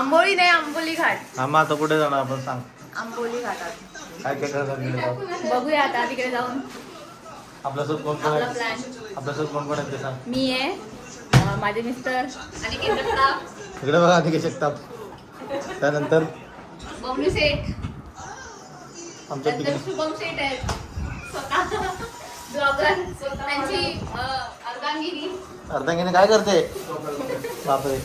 आंबोली नाही, आंबोली घाट. आम्हा आता कुठे जाणार आपण सांग. आंबोली घाटात काय काय करायचं बघूया आता तिकडे जाऊन. आपल्यासोबत कोण कोण आपला आहे? प्लॅन. आपल्यासोबत कोण कोण आहे ते सांग. मी आहे, माझे मिस्टर आणि केंद्रस्टाफ. इकडे बघा आधी शकता. त्यानंतर बबलू सेठ, आमच्या नंतर शुभम सेठ आहेत स्वतः ब्लॉगर, त्यांची अर्धांगिनी. अर्धांगिनी काय करते? बापरे.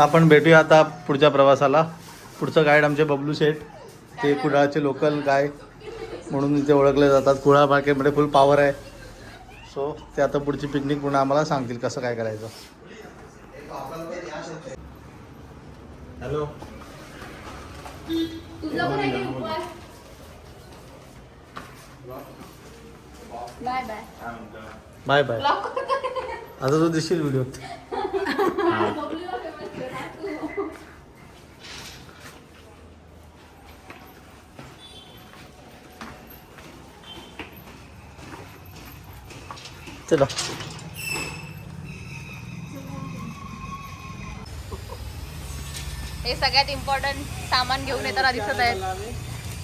आपण भेटूया आता पुढच्या प्रवासाला. पुढचं गाईड आमचे बबलू शेठ, ते कुडाळचे लोकल गाय म्हणून इथे ओळखले जातात. कुडाळ मार्केटमध्ये फुल पॉवर आहे. सो ते आता पुढची पिकनिक पुन्हा आम्हाला सांगतील कसं काय करायचं. हॅलो, तुझा पण आहे की उपवास? Bye bye. Bye bye. आता तू दिसशील व्हिडिओ. चला. हे सगळ्यात इम्पॉर्टंट सामान घेऊन येताना दिसत आहेत.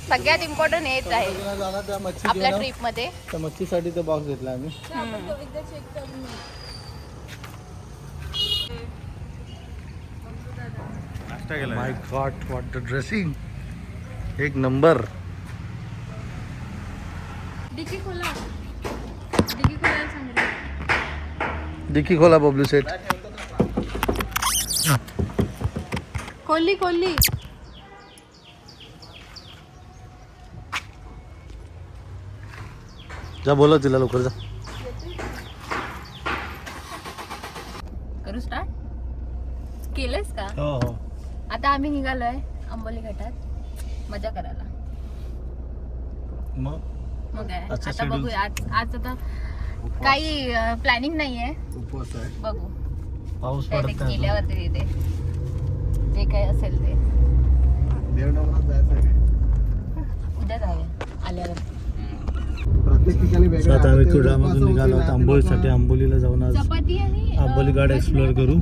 सगळ्यात इम्पॉर्टंट हेच आहे आपल्या ट्रिप मध्ये. त्या मच्छीसाठी तो बॉक्स घेतला आम्ही. माय गॉड, व्हॉट द ड्रेसिंग. एक नंबर. डिकी खोला, डिकी खोलायला सांगितलं. डिकी खोला बबलू सेठ. खोलली खोलली. जा बोलव तिला लवकर जा. करू स्टार्ट? केलंस का? हो हो. आता आम्ही निघालोय आंबोली घाटात मजा करायला. मग काय अच्छा, आता schedule. बघूया. आज आता काही प्लॅनिंग नाहीये, उपवास आहे. बघू पाऊस काय ते पडत आहे. केल्यावरती ते जे काय असेल ते देवडोंगरात जायचं आहे. उद्या जाऊया आल्यावर. प्रत्येक ठिकाणी वेगळं. आता आम्ही कुडाळमधून निघालो आहोत आंबोलीसाठी. आंबोलीला जाऊन आज चपाती आणि आंबोली घाट एक्सप्लोअर करू.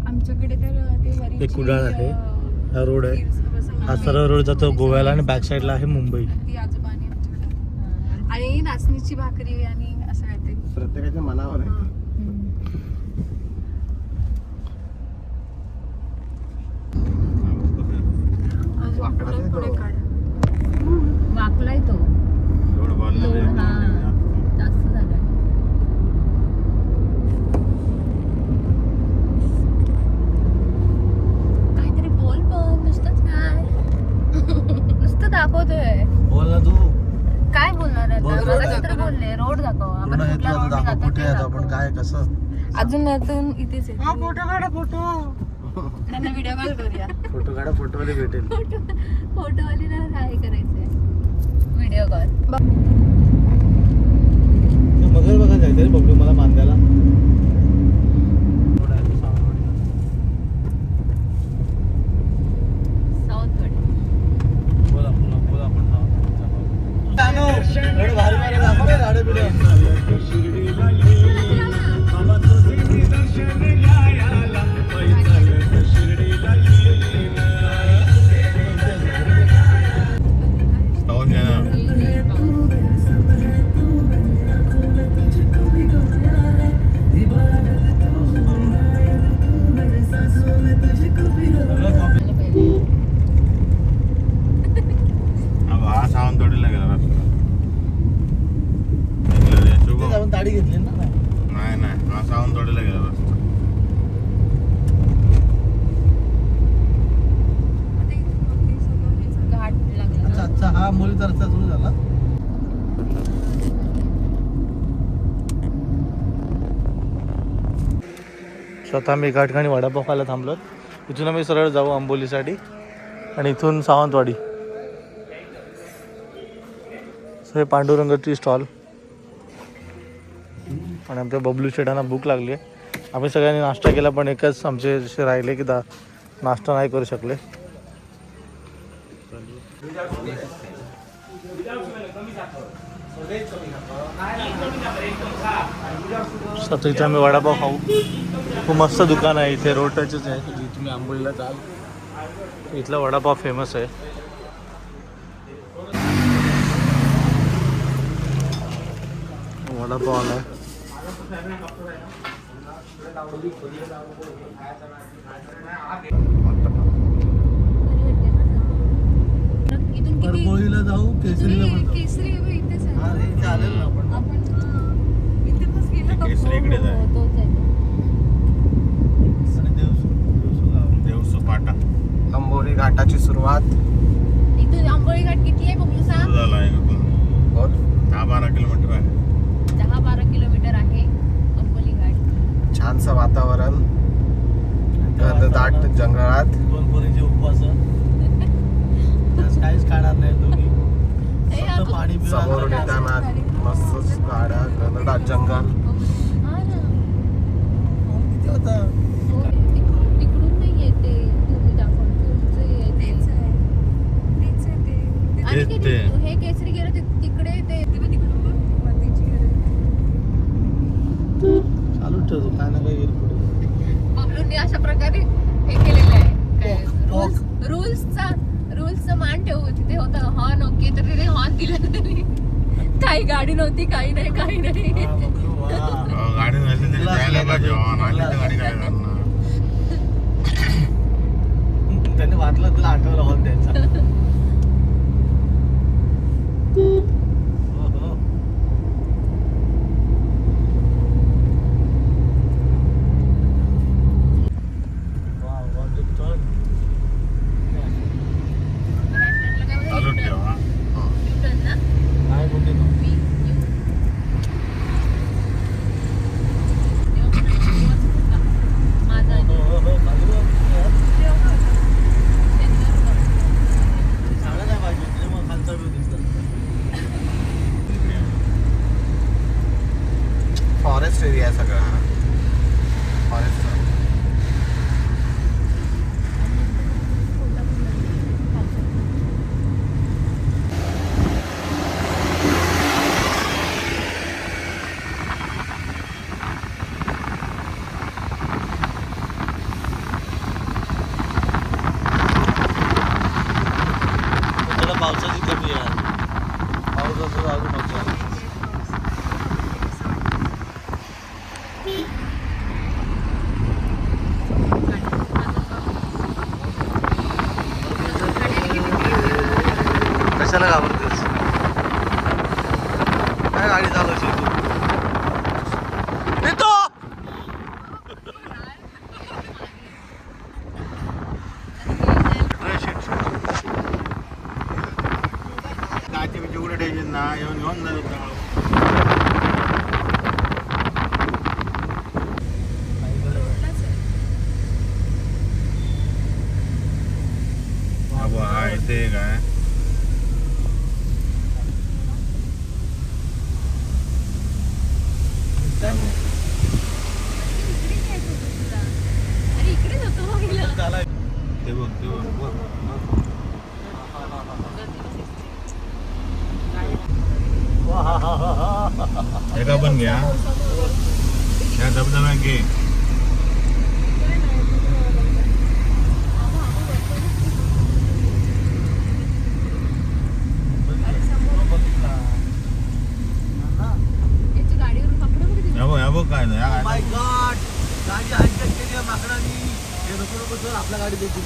आमच्याकडे तर ते वरीची, एक कुडाळ आहे, हा रोड आहे. हा सरळ रोड जातो गोव्याला आणि बॅक साईडला आहे मुंबई. ती आजोबानी आमच्याकडे आणि नाचणीची भाकरी आणि असं काहीतरी. प्रत्येकाच्या मनावर आहे. वाकलाय तो लोड. हा जास्त झालाय. काहीतरी बोल पण नुसतंच काय नुसतं दाखवतोय. बोल ना तू. काय बोलणार आहे बोल, आता? रोड मगाशी तर दाखव. बोलले रोड दाखव. आपण पूर्ण कुठल्या इथलं रोडने दाखव, जातो कुठे ते आहे आपण, दाखव. काय कसं. अजून यातून इथेच आहे. फोटो काढा फोटो. त्यांना व्हिडिओ कॉल करूया. फोटो काढा, फोटोवाले भेटेल. फोटोवालीला काय करायचंय व्हिडिओ कॉल. मगर बघा जायचं रे बबलू मला बांधायला. साऊथकडे बोला पुन्हा बोला आपण भारी भारी दाखव रे राडे पिढे. गाडी घेतली ना. नाही हा सावंतवाडीला गेला रस्ता. घाट लागला. अच्छा अच्छा, हा मुलीचा रस्ता सुरू झाला. स्वतः मी एका ठिकाणी वडापाव खायला थांबलो. इथून आम्ही सरळ जाऊ आंबोलीसाठी आणि इथून सावंतवाडी. हे पांडुरंगाची स्टॉल. आणि आमच्या बबलू शेटांना भूक लागली आहे. आम्ही सगळ्यांनी नाश्ता केला पण एकच आमचे असे राहिले की नाश्ता नाही करू शकले. आता इथे आम्ही वडापाव खाऊ. खूप मस्त दुकान आहे इथे, रोड टचच आहे. जी तुम्ही आंबोलीला जाल इथला वडापाव फेमस आहे. वडापाव आला. परभणीला जाऊ, केसरीला पण जाऊ. केसरी इथेच आहे. हा रे, चालेल ना आपण. आपण इथे बस गेलो का? केसरी इकडेच आहे. हो, तोच आहे. आणि देवसू पाटा आंबोली घाटाची सुरुवात. इथून आंबोली घाट किती आहे बघू सांग. सुरू झाला आहे इथून. बोल. 10-12 किलोमीटर आहे. 10-12 किलोमीटर आहे आंबोली घाट. छानसं वातावरण, घनदाट जंगलात. दोन पोरीचे उपवास. त्यास काहीच खाणार नाही दोन्ही. ए, फक्त अगं, पाणी पिणार. समोरून येताना मस्त गाड्या, घनदाट जंगल. हा ना. किती होता? हो, तिकडून नाही येते. तुम्ही दाखवतो तेच आहे. आणि तेच किती ते. हे केसरी गेलं तिकडे ते तिकडून बघ मातीची घर आहे. चालू ठेवतो, काय ना काय येईल पुढे. बबलूंनी अशा प्रकारे हे केलेलं आहे काय Walk. रूल्सचा मान ठेवू. तिथे होतं हॉर्न, ओके, तर तिथे हॉर्न दिलं त्यांनी. काही गाडी नव्हती, काही नाही. वा, बबलू, वा. गाडी नसली तरी जायला पाहिजे. आली तर गाडी काय करणार. त्याने वाटलं तुला आठवलं हॉल द्यायचा. हो, हो. वा, वा, good turn. चालू ठेव हा. काय बोलते तू? माझा हो, हो, हो, चालू बघ. चांगलं नाही पाहिजे, तुझ्या मग खालचा view दिसतो. फॉरेस्ट एरिया आहे सगळा. फॉरेस्ट. त्याला पावसाची कमी आहे. पावसाचं अजून मजा आहे. कशाला घाबरतेस? काय गाडी चालवशील तू? येतो! काची बिची उघडे ठेवायची ना, येऊन घेऊन जाऊ चांगलं. बाबा हा इथे काय अरे इकडेच होतो बघितलं. चालाय. ते बघ ते बघ. एका पण घ्या त्या धबधब्यात घे. याची गाडीवरून पकडा बरं तिथे. या बघ काय नाही, या Oh my गाडीत. God! गाडी hijack केली आहे माकडांनी. हे नको सर, आपल्या गाडी देतील.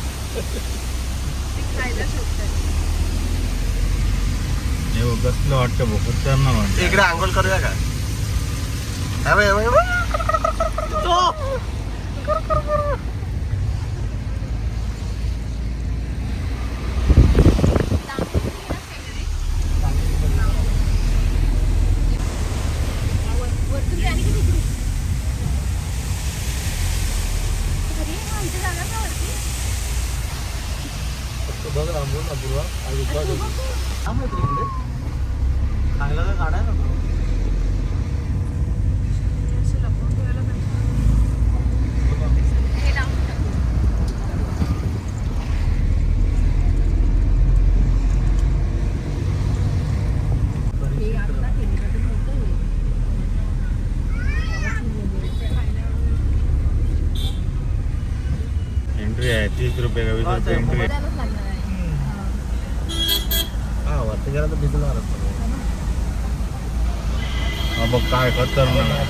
खायला शोधतात. हे बघ कसलं वाटतं बघ, खतरनाक वाटतं. इकडे आंघोळ करूया का? हे बघ, हे बघ, हे बघ. वरतून ते आणि किती इकडे? अरे, हा, इथे जाणार का वरती? बघ रामून अपूर्वा आणि विश्वास होती. थांब ना तरी इकडे. खायला काय गाडा आहे ना तो? हे लावून टाकू. हे आता केलं. एंट्री आहे 30 रुपये का 20 रुपये एंट्री आहे. द्यायलाच लागणार आहे. हा वरती गेला तर भिजणार हा बघ काय खतरनाक.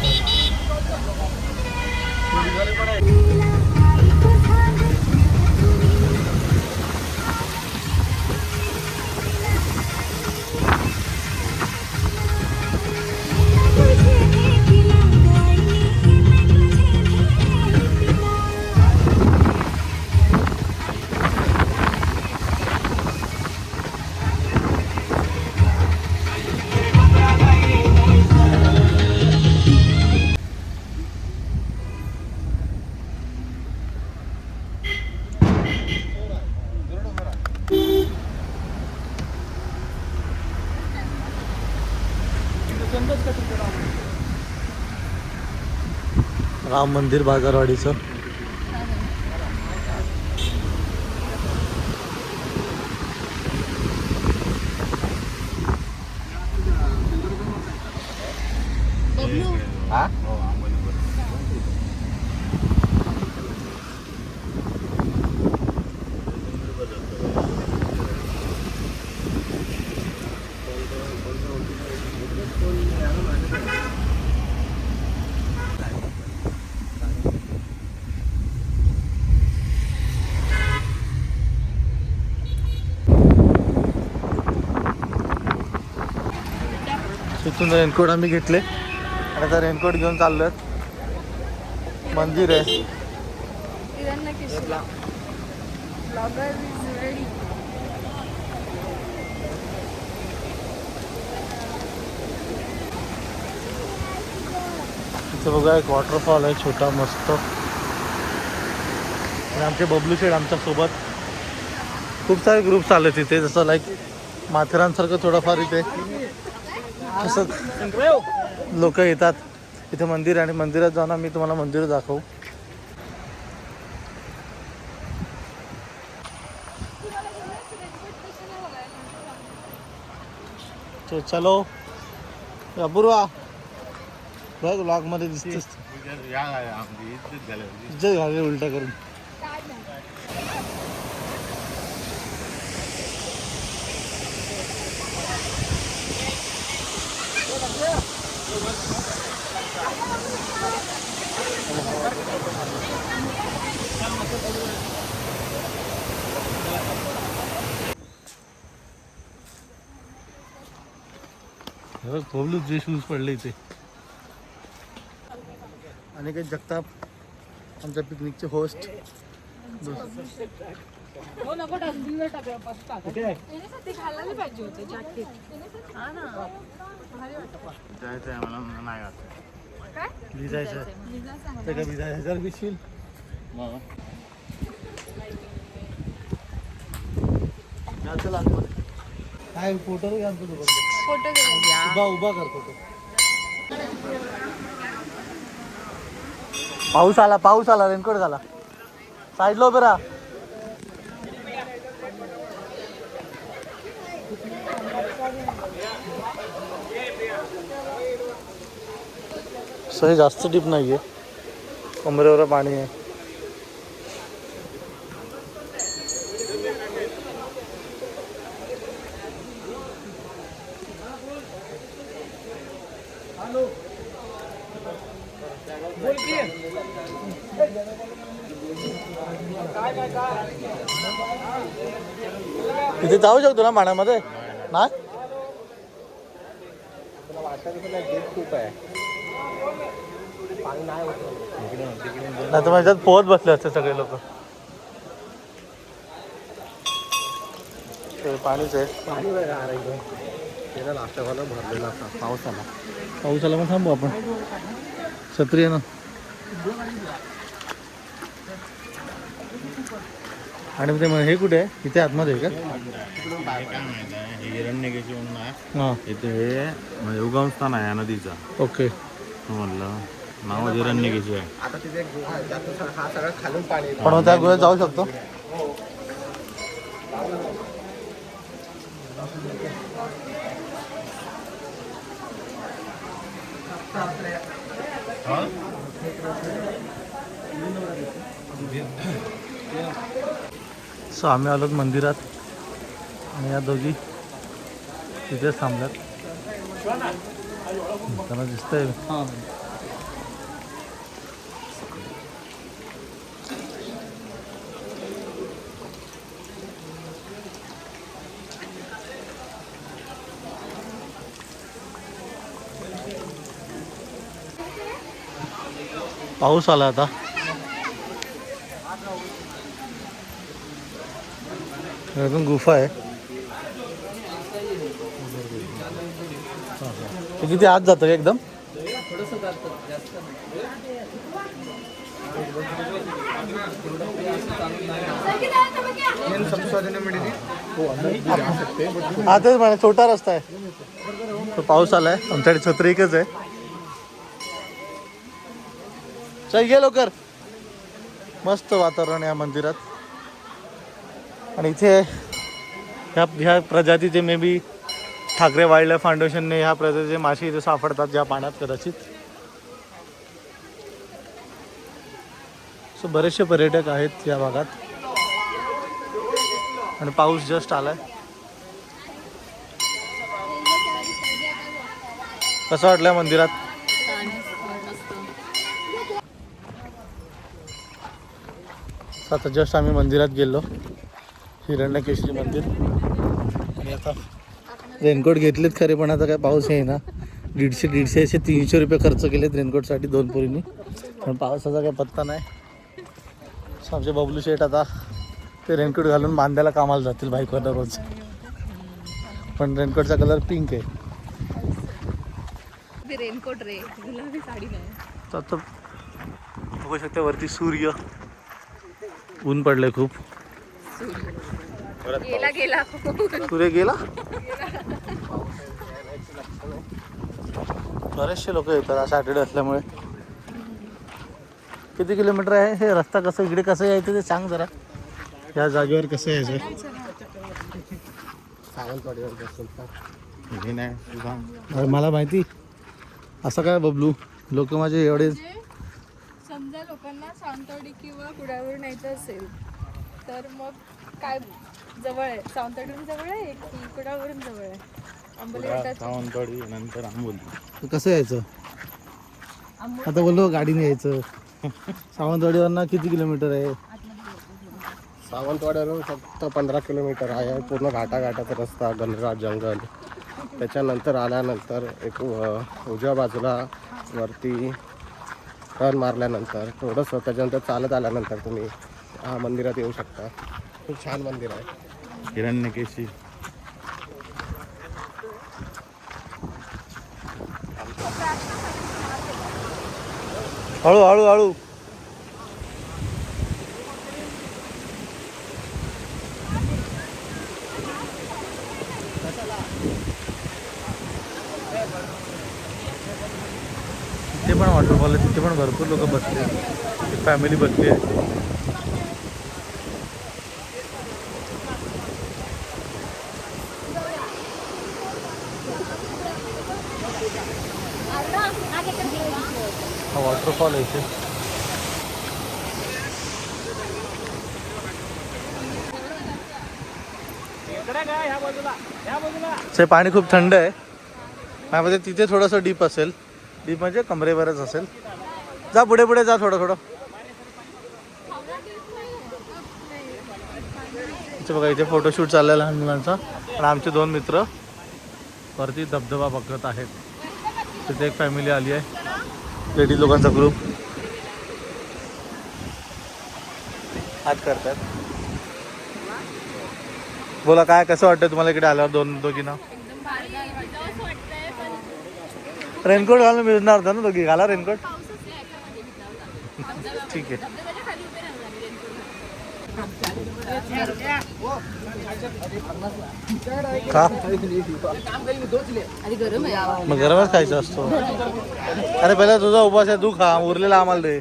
राम मंदिर बाजारवाडीचं. हा हो आंबोलीवर. तिथून रेनकोट आम्ही घेतले आणि आता रेनकोट घेऊन चाललोय. मंदिर आहे. तिथे बघा एक वॉटरफॉल आहे छोटा मस्त. आणि आमचे बबलू शेड आमच्या सोबत खूप सारे ग्रुप्स आले तिथे, जसं लाईक माथेरानसारखं थोडंफार इथे असं लोक येतात. इथे मंदिर आहे आणि मंदिरात जाऊन मी तुम्हाला मंदिर दाखवू. तो चलो अपूर्वा बघ ब्लॉग मध्ये दिसतेस. या आमची इज्जत झाली. इज्जत घाले उलटा करून. बबलू जे शूज पडले इथे. अनिकेत जगताप आमच्या पिकनिकचे होस्ट. जायचं आहे मला नाही जायचं. भिजायचं ते का भिजायचं जर भिजशील. काय फोटो घ्या फोटो घेऊया. उभा उभा कर फोटो. पाऊस आला रेनकोट घाला. साईडला उभे राहा. सही जास्त डीप नाहीये, कमरेवर पाणी आहे. तिथे जाऊ शकतो ना पाण्यामध्ये? नाही खूप आहे पाणी नाही होत. तर माझ्यात पोहत बसले असते सगळे लोक. पाणीच आहे. पाणी त्याला नाश्त्यावाला भरलेला असता. पावसाला मग थांबू आपण. छत्री आहे ना. आणि ते हे कुठे आहे? इथे आतमध्ये आहे का? काय माहिती आहे हे हिरण्यकेशी म्हणून आहे. हां इथे हे म्हणजे उगमस्थान आहे या नदीचा. ओके. म्हणलं नाव हिरण्यकेशी आहे. आता तिथे हा सगळं खालून पाणी पण मग त्या गुहेत जाऊ शकतो. सो आम्ही आलो मंदिरात आणि या दोघी तिथेच थांबल्यात. त्यांना दिसतंय. पाऊस आला आता. अजून गुफा आहे. ते किती आत जातं का एकदम? हा तेच म्हणा, छोटा रस्ता आहे. तो पाऊस आलाय. आमच्याकडे छत्री एकच आहे. चल गे लवकर. मस्त वातावरण या मंदिरात. आणि इथे ह्या प्रजातीचे may be Thackeray wild life फाउंडेशनने ह्या प्रजातीचे मासे इथे सापडतात ज्या पाण्यात कदाचित. सो बरेचसे पर्यटक आहेत या भागात. आणि पाऊस जस्ट आलाय. कसं वाटलं मंदिरात? आता जस्ट आम्ही मंदिरात गेलो, हिरण्यकेशी मंदिर. आणि आता रेनकोट घेतलेत खरे, पण आता काय पाऊस आहे ना. 150-300 रुपये खर्च केलेत रेनकोटसाठी 2 पोरींनी, पण पावसाचा काय पत्ता नाही. आमचे बबलू शेठ आता ते रेनकोट घालून बांधायला कामाला जातील बाईकवर रोज. पण रेनकोटचा कलर पिंक आहे. रेनकोट रे, गुलाबी साडी नाही. तर आता बघू शकते वरती सूर्य. ऊन पडलंय खूप. गेला सूर्य गेला. बरेचसे लोक येतात सॅटर्डे असल्यामुळे. किती किलोमीटर आहे हे रस्ता? कसं इकडे कसं यायचं ते सांग जरा. या जागेवर कसं यायचं? हे नाही तुझा. अरे मला माहिती. असं काय बबलू, लोक माझे एवढे. समजा लोकांना सावंतवाडी किंवा कुडाळवरून यायचं असेल तर मग काय जवळ आहे? सावंतवाडीवरून जवळ आहे की कुडाळवरून जवळ आहे? आंबोली घाटात सावंतवाडी नंतर आंबोली. कसं यायचं? आता बोललो गाडीने यायचं. सावंतवाडीवरनं किती किलोमीटर आहे? सावंतवाड्यावरून फक्त 15 किलोमीटर आहे. पूर्ण घाटाघाटाचा रस्ता, गणराज जंगल. त्याच्यानंतर आल्यानंतर एक उजव्या बाजूला वरती टर्न मारल्यानंतर थोडंसं त्याच्यानंतर चालत आल्यानंतर तुम्ही मंदिरात येऊ शकता. खूप छान मंदिर आहे हिरण्यकेशी. हळू हळू हळू. तिथे पण वॉटरफॉल आहे. तिथे पण भरपूर लोक बसले. फॅमिली बसली आहे. हा वॉटरफॉल आहे इथे. ते पाणी खूप थंड आहे. माझ्यामध्ये तिथे थोडंसं डीप असेल. डीप म्हणजे कमरेवरच असेल. जा पुढे पुढे जा थोडं थोडं. इथे बघा, इथे फोटोशूट चाललेला लहान मुलांचा. आणि आमचे 2 मित्र वरती धबधबा बघत आहेत. तिथे एक फॅमिली आली आहे, लेडीज लोकांचा ग्रुप. आज करतात. बोला काय कसं वाटतं तुम्हाला इकडे आल्यावर दोघींना? रेनकोट घालून मिळणार होता ना दोघी. घाला रेनकोट. ठीक आहे. का मग गरमच खायचं असतो? अरे पहिला तुझा उपवास आहे, तू खा. उरलेला आम्हाला दे.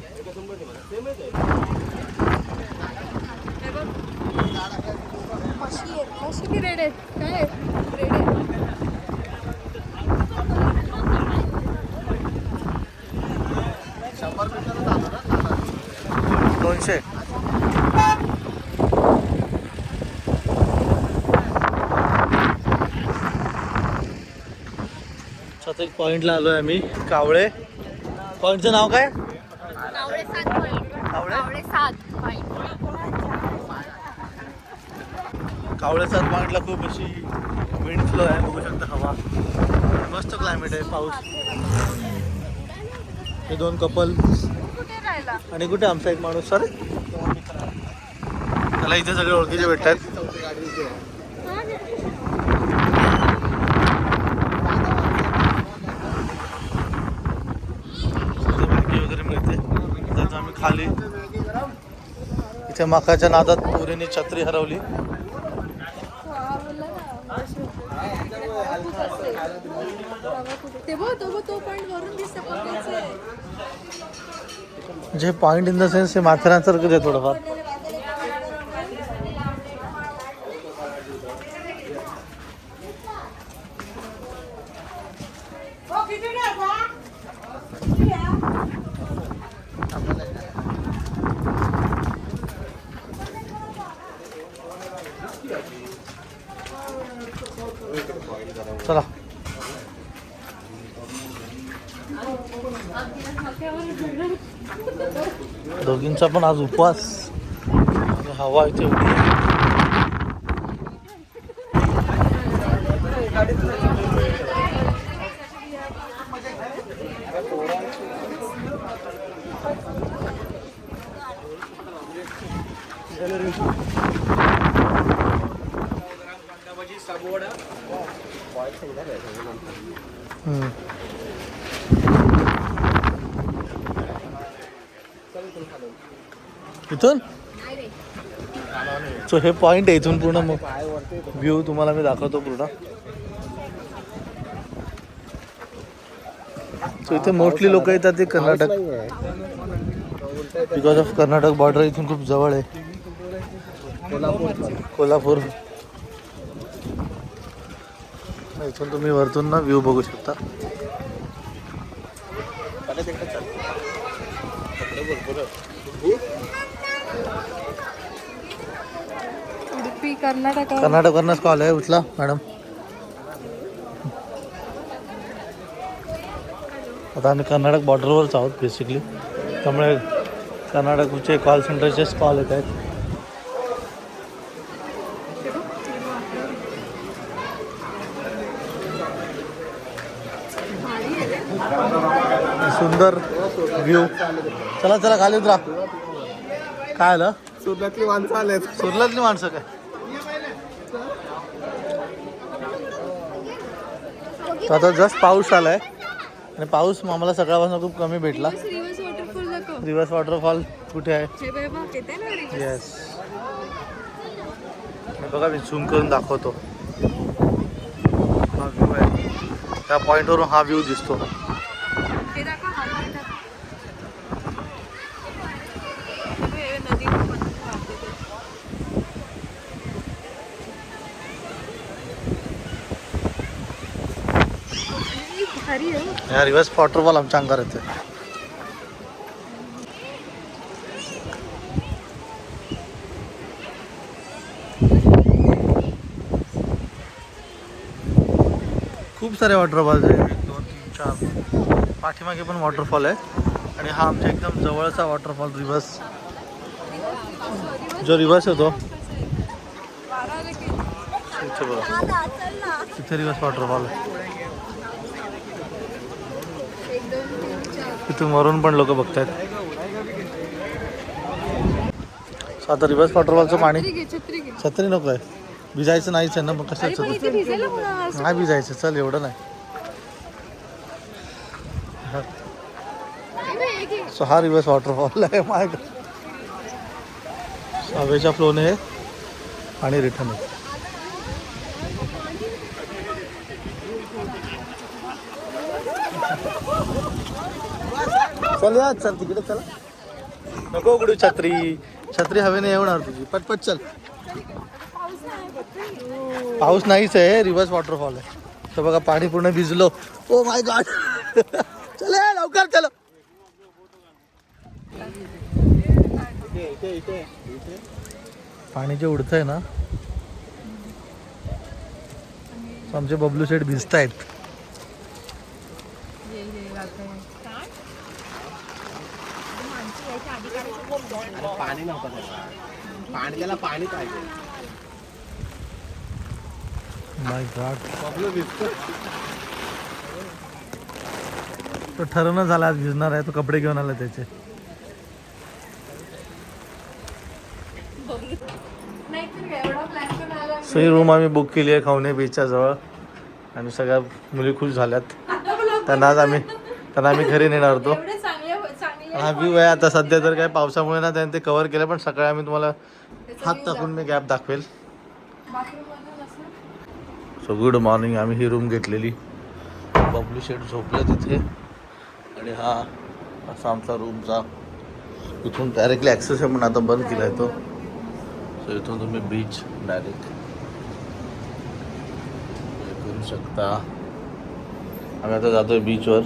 किती रेड आहेत? काय रेड आहे? 200. आता एक पॉइंटला आलोय आम्ही, कावळे. पॉइंटचं नाव काय? कावळे 7 पॉईंट. कावळे 7 पॉईंट. कावळे 7 पॉइंटला खूप अशी विंड फ्लो आहे, बघू शकता हवा. मस्त क्लायमेट आहे, पाऊस. हे 2 कपल कुठे राहिला? आणि कुठे आमचा एक माणूस. सर त्याला इथे सगळे ओळखीचे भेटतात. वगैरे मिळते. त्याचं आम्ही खाली इथे मकाच्या नादात पोरीने छत्री हरवली. तो पॉइंट वरून दिसतं पकडायचं. म्हणजे पॉइंट इन द सेन्स हे माथेरानसारखंच आहे थोडंफार. चला दोघींचा पण आज उपवास. हवा इथे एवढी आहे. इथून सो हे पॉइंट आहे. इथून पूर्ण व्ह्यू तुम्हाला मी दाखवतो पूर्ण. सो इथे मोस्टली लोक येतात ते Karnataka, because of Karnataka border इथून खूप जवळ आहे. कोल्हापूर. इथून तुम्ही वरतून ना व्ह्यू बघू शकता. उडुपी कर्नाटक. कर्नाटकवरनंच कॉल आहे. उचला मॅडम. आता आम्ही कर्नाटक बॉर्डरवरच आहोत बेसिकली, त्यामुळे कर्नाटकचे कॉल सेंटरचेच कॉल येत आहेत. सुंदर व्ह्यू. चला चला खाली उतरा. काय आलं? सुरतातली माणसं आलेत. सुरलातली माणसं काय? तर आता जस्ट पाऊस आलाय आणि पाऊस आम्हाला सकाळपासून खूप कमी भेटला. रिव्हर्स वॉटरफॉल दाखव. रिव्हर्स वॉटरफॉल कुठे आहे? हे बघ येते ना रिव्हर्स. येस, बघा मी झूम करून दाखवतो. हा व्ह्यू आहे. त्या पॉईंटवरून हा व्ह्यू दिसतो. हे दाखव हा पॉइंट दाखव. हे नदी वाहते ते. भारी आहे. ह्या रिव्हर्स वॉटरफॉल आमच्या अंगार येते. खूप सारे वॉटरफॉल्स आहे. 1 2 3 4 पाठीमागे पण वॉटरफॉल आहे. आणि हा आमच्या एकदम जवळचा वॉटरफॉल रिव्हर्स, जो रिव्हर्स होतो इथे बघा. इथे रिव्हर्स वॉटरफॉल आहे. तिथून वरून पण लोक बघतायत. आता रिव्हर्स वॉटरफॉलचं पाणी. छत्री घे. छत्री नको आहे, भिजायचं नाहीच आहे ना. मग कशाचं इथे भिजायला कोणाला असं? नाही भिजायचं. चल एवढं नाही. सो हा रिव्हर्स वॉटरफॉल आहे. माय हवेच्या फ्लोने आहे आणि रिटर्न आहे. चल या, चल तिकडे चला. नको उघडू छत्री. छत्री हवेने येणार तुझी. पटपट चल. पाऊस नाहीच आहे, रिव्हर्स वॉटरफॉल आहे. तर बघा पाणी पूर्ण भिजलो. Oh my God. चल लवकर चल. पाणी जे उडतंय ना, आमचे बबलू शेठ भिजतायत. पाणी नव्हतं तेव्हा. पाणी त्याला पाणी पाहिजे. माय गॉड, तो ठरवणं झाला आज भिजणार आहे, तो कपडे घेऊन आला त्याचे. सो ही रूम आम्ही बुक केली आहे खवणे बीचच्या जवळ आणि सगळ्या मुली खुश झाल्यात. त्यांना आम्ही घरी नेणार होतो. हा व्ह्यू आहे आता सध्या तर काय पावसामुळे ना त्यांनी ते कव्हर केलं, पण सकाळी आम्ही तुम्हाला हात टाकून मी गॅप दाखवेल. So good morning. आम्ही ही रूम घेतलेली. बबलू शेट झोपले तिथे आणि हा असा आमचा रूमचा इथून डायरेक्टली ॲक्सेस आहे, पण आता बंद केला आहे तो. सो इथून तुम्ही बीच डायरेक्ट करू शकता. आम्ही आता जातोय बीचवर.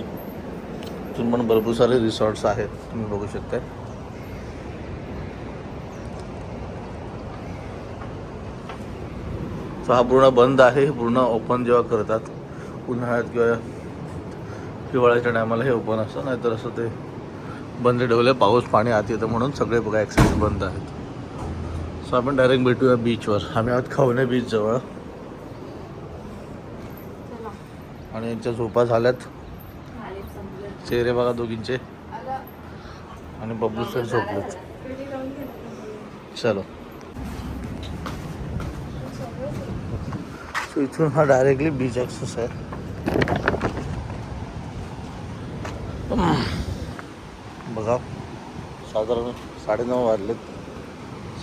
इथून पण भरपूर सारे रिसॉर्ट्स आहेत, तुम्ही बघू शकता. सो हा पूर्ण बंद आहे. पूर्ण ओपन जेव्हा करतात उन्हाळ्यात किंवा हिवाळ्याच्या टायमाला हे ओपन असतं, नाहीतर असं ते बंद ठेवलं. पाऊस पाणी आत येतं म्हणून सगळे बघा ॲक्सेस बंद आहेत. सो आपण डायरेक्ट भेटूया बीचवर. आम्ही आहोत खवणे बीच जवळ आणि यांच्या झोपा झाल्यात. चेहरे बघा दोघींचे. आणि बबलू सर झोपलेत. चलो. सो इथून हा डायरेक्टली बीच ॲक्सेस आहे. बघा साधारण 9:30 वाजलेत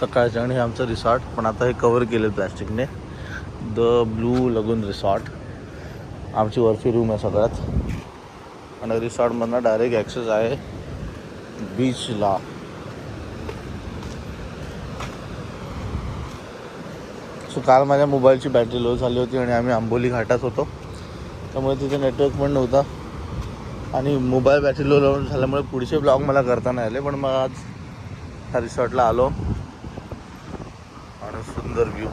सकाळचे आणि हे आमचं रिसॉर्ट. पण आता हे कवर केलं प्लॅस्टिकने. द ब्लू लगून रिसॉर्ट आमची वरची रूम आहे सगळ्यात. आणि रिसॉर्टमधनं डायरेक्ट ॲक्सेस आहे बीचला. सो काल माझ्या मोबाईलची बॅटरी लो झाली होती आणि आम्ही आंबोली घाटात होतो, त्यामुळे तिथे नेटवर्क पण नव्हता आणि मोबाईल बॅटरी लो झाल्यामुळे पुढचे ब्लॉग मला करता नाही आले. पण मग आज ह्या रिसॉर्टला आलो आणि सुंदर व्ह्यू.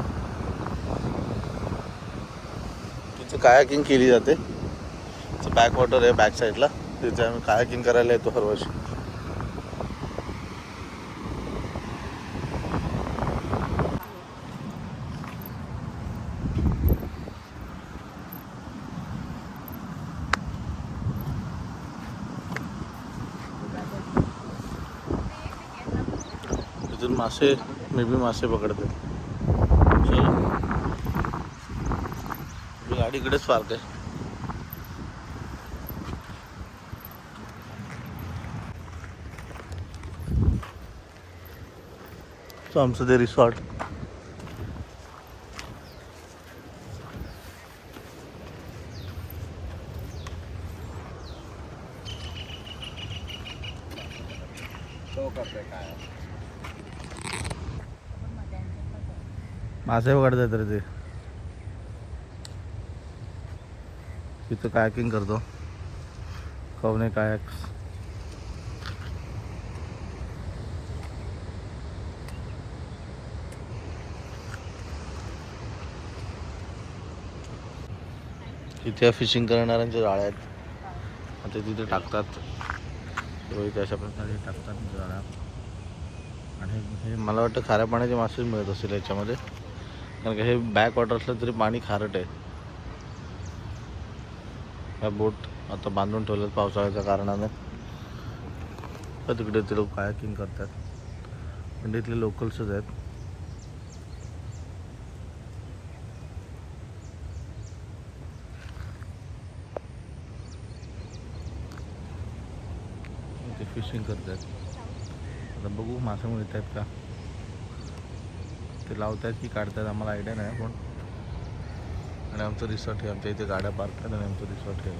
तिथे कायाकिंग केली जाते. तिथे बॅक वॉटर आहे बॅक साईडला, तिथे आम्ही कायाकिंग करायला येतो हर वर्षी. इथून मासे मे बी मासे पकडते. चलो गाडी इकडेच पार्क आहे. सो आमचं ते रिसॉर्ट. मासे पकडतात रे ते. तिथं कायाकिंग करतो. खवणे कायक्स. इथे फिशिंग करणाऱ्यांच्या जाळ्या आहेत, ते तिथे टाकतात. इथे अशा प्रकारे टाकतात जाळ्या. आणि हे मला वाटतं खाऱ्या पाण्याचे मासे मिळत असेल याच्यामध्ये, कारण का हे बॅक वॉटर असलं तरी पाणी खारट आहे. ह्या बोट आता बांधून ठेवल्यात पावसाळ्याच्या कारणाने. तर तिकडे ते लोक कायाकिंग करतात, पण इथले लोकल्सच आहेत. ते फिशिंग करतात. आता बघू मासे मिळत आहेत का, ते लावत आहेत की काढतात आम्हाला आयडिया नाही. पण आणि आमचं रिसॉर्ट आहे, आमच्या इथे गाड्या पार्क आहेत आणि आमचं रिसॉर्ट आहे.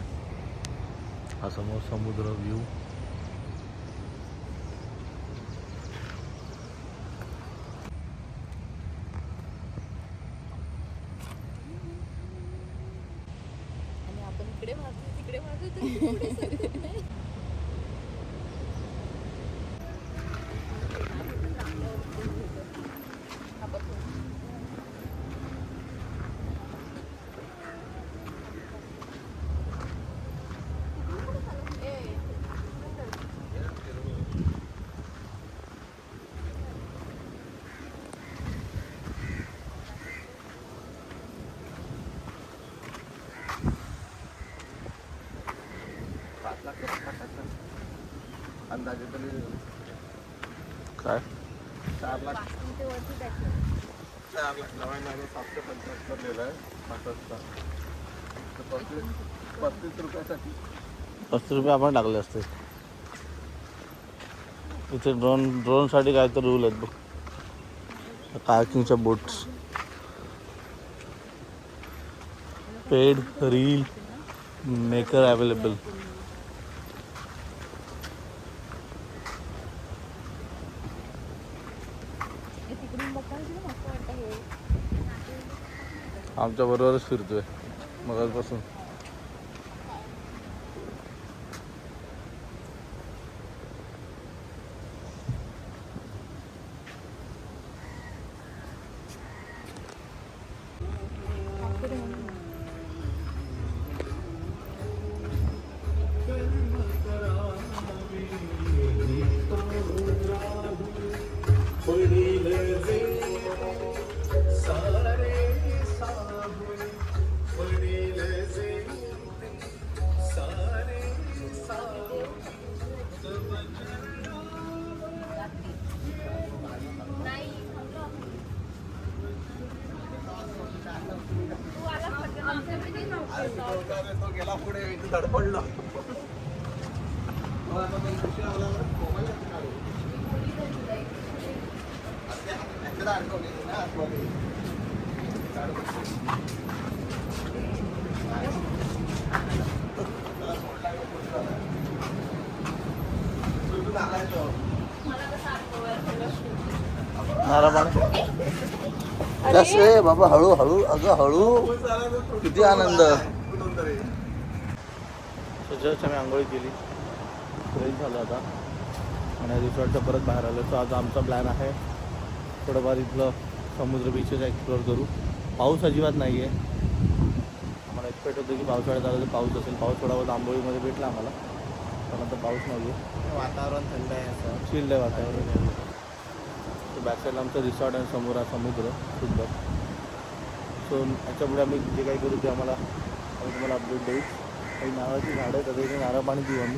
हा समोर समुद्र व्ह्यू. आणि आपण इकडे मारतो तिकडे मारतो. अंदाजे तरी काय 4 लाख ते वरती टाकलं. 4 लाख नव्याण्णव 775 लिहिलं आहे 35 रुपयासाठी 35 रुपये आपण टाकले असते. इथे ड्रोनसाठी काय तर रूल आहेत बघ. कायाकिंगच्या boats, paid reel maker available. तिकडून बघायला मस्त वाटतं हे. आमच्या बरोबरच फिरतोय मगाचपासून. गेला पुढे धडपडलं. नारळ पाणी कसे बाबा, हळूहळू अगं हळू. किती आनंद. जस्ट आम्ही आंघोळी केली, फ्रेश झालं आता आणि रिसॉर्टचं परत बाहेर आलो. तर आज आमचा प्लॅन आहे थोडंफार इथलं समुद्र बीचेस एक्सप्लोअर करू. पाऊस अजिबात नाही आहे. आम्हाला एक्सपेक्ट होतं की पावसाळ्यात आलं तर पाऊस असेल. पाऊस थोडा बहुत आंबोळीमध्ये भेटला आम्हाला, पण आता पाऊस नाही आहे. वातावरण थंड आहे असं चिल्ड आहे वातावरण. बॅक साईडला आमचं रिसॉर्ट आणि समोर हा समुद्र सुंदर. सो याच्यापुढे आम्ही जे काही करू ते आम्ही तुम्हाला अपडेट देऊ. काही नारळाची झाडं आहेत, आता इथे नारळ पाणी देऊ आम्ही.